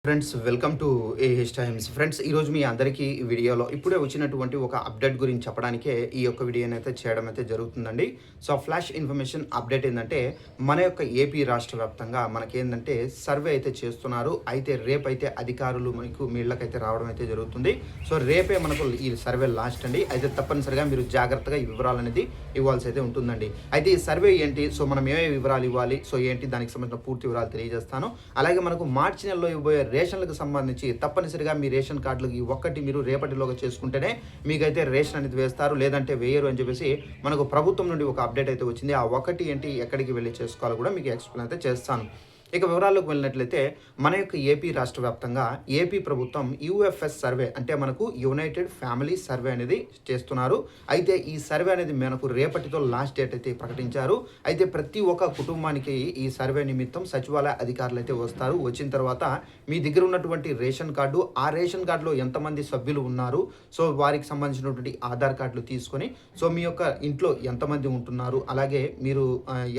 Friends welcome to AH times. Friends ఈరోజు మీ అందరికీ ఈ వీడియోలో ఇప్పుడే వచ్చినటువంటి ఒక అప్డేట్ గురించి చెప్పడానికే ఈ యొక్క వీడియోని అయితే చేయడం అయితే జరుగుతుందండి. సో ఫ్లాష్ ఇన్ఫర్మేషన్ అప్డేట్ ఏంటంటే మన యొక్క ఏపీ రాష్ట్ర వ్యాప్తంగా మనకేంటంటే సర్వే అయితే చేస్తున్నారు. అయితే రేపైతే అధికారులు మనకు మీ ఇళ్ళకైతే రావడం అయితే జరుగుతుంది. సో రేపే మనకు ఈ సర్వే లాస్ట్ అండి. అయితే తప్పనిసరిగా మీరు జాగ్రత్తగా ఈ వివరాలు అనేది ఇవ్వాల్సి అయితే ఉంటుందండి. అయితే ఈ సర్వే ఏంటి, సో మనం ఏమేమి వివరాలు ఇవ్వాలి, సో ఏంటి దానికి సంబంధించిన పూర్తి వివరాలు తెలియజేస్తాను. అలాగే మనకు మార్చి నెలలో ఇవ్వబోయే రేషన్లకు సంబంధించి తప్పనిసరిగా మీ రేషన్ కార్డులకి ఒక్కటి మీరు రేపటిలోగా చేసుకుంటేనే మీకైతే రేషన్ అనేది వేస్తారు, లేదంటే వేయరు అని చెప్పేసి మనకు ప్రభుత్వం నుండి ఒక అప్డేట్ అయితే వచ్చింది. ఆ ఒకటి ఏంటి, ఎక్కడికి వెళ్ళి చేసుకోవాలో కూడా మీకు ఎక్స్ప్లెయిన్ అయితే చేస్తాను. ఇక వివరాల్లోకి వెళ్ళినట్లయితే మన యొక్క ఏపీ రాష్ట్ర వ్యాప్తంగా ఏపీ ప్రభుత్వం యూఎఫ్ఎస్ సర్వే అంటే మనకు యునైటెడ్ ఫ్యామిలీ సర్వే అనేది చేస్తున్నారు. అయితే ఈ సర్వే అనేది మనకు రేపటితో లాస్ట్ డేట్ అయితే ప్రకటించారు. అయితే ప్రతి ఒక్క కుటుంబానికి ఈ సర్వే నిమిత్తం సచివాలయ అధికారులు అయితే వస్తారు. వచ్చిన తర్వాత మీ దగ్గర ఉన్నటువంటి రేషన్ కార్డు, ఆ రేషన్ కార్డులో ఎంతమంది సభ్యులు ఉన్నారు, సో వారికి సంబంధించినటువంటి ఆధార్ కార్డులు తీసుకొని, సో మీ యొక్క ఇంట్లో ఎంతమంది ఉంటున్నారు, అలాగే మీరు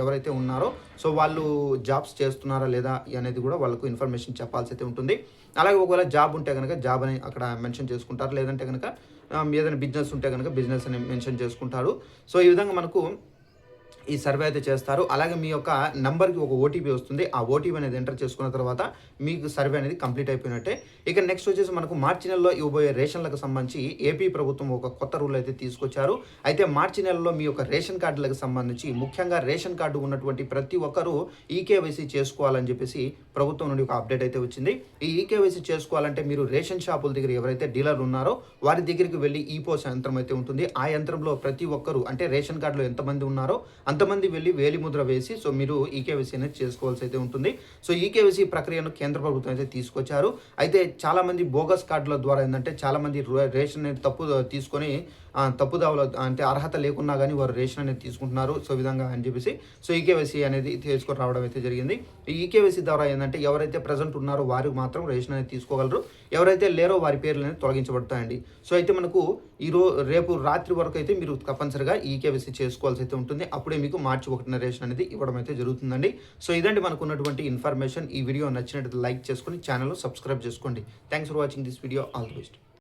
ఎవరైతే ఉన్నారో సో వాళ్ళు జాబ్స్ చేస్తున్నారు లేదా అనేది కూడా వాళ్ళకు ఇన్ఫర్మేషన్ చెప్పాల్సి అయితే ఉంటుంది. అలాగే ఒకవేళ జాబ్ ఉంటే కనుక జాబ్ అని అక్కడ మెన్షన్ చేసుకుంటారు, లేదంటే కనుక ఏదైనా బిజినెస్ ఉంటే కనుక బిజినెస్ అని మెన్షన్ చేసుకుంటారు. సో ఈ విధంగా మనకు ఈ సర్వే అయితే చేస్తారు. అలాగే మీ యొక్క నంబర్కి ఒక ఓటీపీ వస్తుంది. ఆ ఓటీపీ అనేది ఎంటర్ చేసుకున్న తర్వాత మీకు సర్వే అనేది కంప్లీట్ అయిపోయినట్టే. ఇక నెక్స్ట్ వచ్చేసి మనకు మార్చి నెలలో ఇవ్వబోయే రేషన్లకు సంబంధించి ఏపీ ప్రభుత్వం ఒక కొత్త రూల్ అయితే తీసుకొచ్చారు. అయితే మార్చి నెలలో మీ యొక్క రేషన్ కార్డులకు సంబంధించి ముఖ్యంగా రేషన్ కార్డు ఉన్నటువంటి ప్రతి ఒక్కరూ ఈకేవైసీ చేసుకోవాలని చెప్పేసి ప్రభుత్వం నుండి ఒక అప్డేట్ అయితే వచ్చింది. ఈ ఈకేవైసీ చేసుకోవాలంటే మీరు రేషన్ షాపుల దగ్గర ఎవరైతే డీలర్లు ఉన్నారో వారి దగ్గరికి వెళ్ళి ఈపోస్ యంత్రం అయితే ఉంటుంది. ఆ యంత్రంలో ప్రతి ఒక్కరూ అంటే రేషన్ కార్డులో ఎంతమంది ఉన్నారో అంతమంది వెళ్ళి వేలిముద్ర వేసి సో మీరు ఈకేవైసీ అనేది చేసుకోవాల్సి అయితే ఉంటుంది. సో ఈకేవైసీ ప్రక్రియను కేంద్ర ప్రభుత్వం అయితే తీసుకొచ్చారు. అయితే చాలామంది బోగస్ కార్డుల ద్వారా ఏంటంటే చాలామంది రేషన్ అనేది తీసుకొని తప్పుదావలో అంటే అర్హత లేకున్నా కానీ వారు రేషన్ అనేది తీసుకుంటున్నారు. సో విధంగా అని చెప్పేసి సో ఈకేవైసీ అనేది తీసుకొని రావడం అయితే జరిగింది. ఈ ఈకేవైసీ ద్వారా ఏంటంటే ఎవరైతే ప్రజెంట్ ఉన్నారో వారు మాత్రం రేషన్ అనేది తీసుకోగలరు, ఎవరైతే లేరో వారి పేర్లు అనేది తొలగించబడతాయండి. సో అయితే మనకు రేపు రాత్రి వరకు అయితే మీరు తప్పనిసరిగా ఈకేవైసీ చేసుకోవాల్సి అయితే ఉంటుంది. అప్పుడే మీకు మార్చి 1న రేషన్ అనేది ఇవ్వడం అయితే జరుగుతుందండి. సో ఇదండి మనకు ఉన్నటువంటి ఇన్ఫర్మేషన్. ఈ వీడియో నచ్చినట్లయితే లైక్ చేసుకొని ఛానల్ సబ్స్క్రైబ్ చేసుకోండి. Thanks for watching this video. All the best.